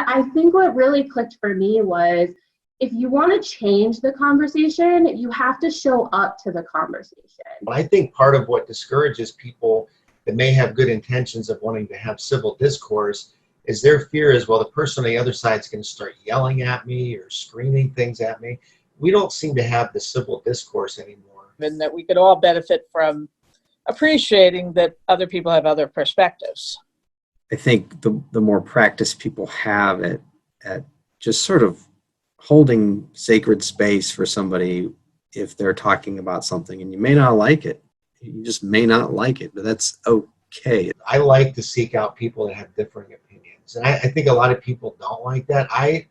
I think what really clicked for me was if you want to change the conversation, you have to show up to the conversation. I think part of what discourages people that may have good intentions of wanting to have civil discourse is their fear is, well, the person on the other side is going to start yelling at me or screaming things at me. We don't seem to have the civil discourse anymore. And that we could all benefit from appreciating that other people have other perspectives. I think the more practice people have at just sort of holding sacred space for somebody if they're talking about something and you may not like it. You just may not like it, but that's okay. I like to seek out people that have differing opinions. And I think a lot of people don't like that. I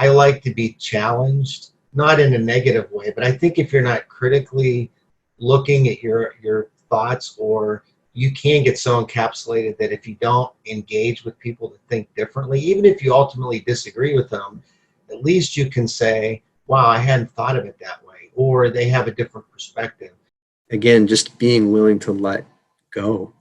like to be challenged, not in a negative way, but I think if you're not critically looking at your thoughts, or you can get so encapsulated that if you don't engage with people that think differently, even if you ultimately disagree with them, at least you can say, wow, I hadn't thought of it that way, or they have a different perspective. Again, just being willing to let go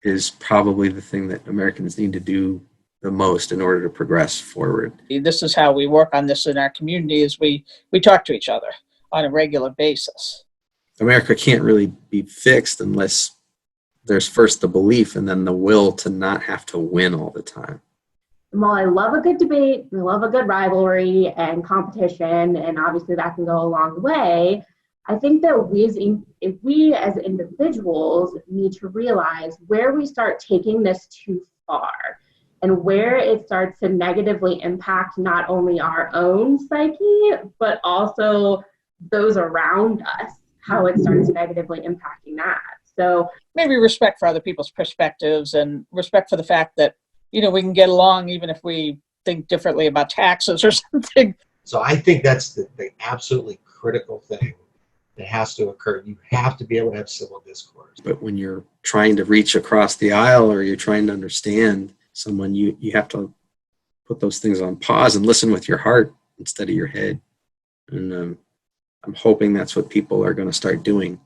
is probably the thing that Americans need to do the most in order to progress forward. This is how we work on this in our community, is we talk to each other on a regular basis. America can't really be fixed unless there's first the belief and then the will to not have to win all the time. While I love a good debate, I love a good rivalry and competition, and obviously that can go a long way, I think that we as individuals need to realize where we start taking this too far and where it starts to negatively impact not only our own psyche, but also those around us, how it starts negatively impacting that. So maybe respect for other people's perspectives and respect for the fact that, we can get along even if we think differently about taxes or something. So I think that's the absolutely critical thing that has to occur. You have to be able to have civil discourse. But when you're trying to reach across the aisle or you're trying to understand someone, you have to put those things on pause and listen with your heart instead of your head. And I'm hoping that's what people are going to start doing.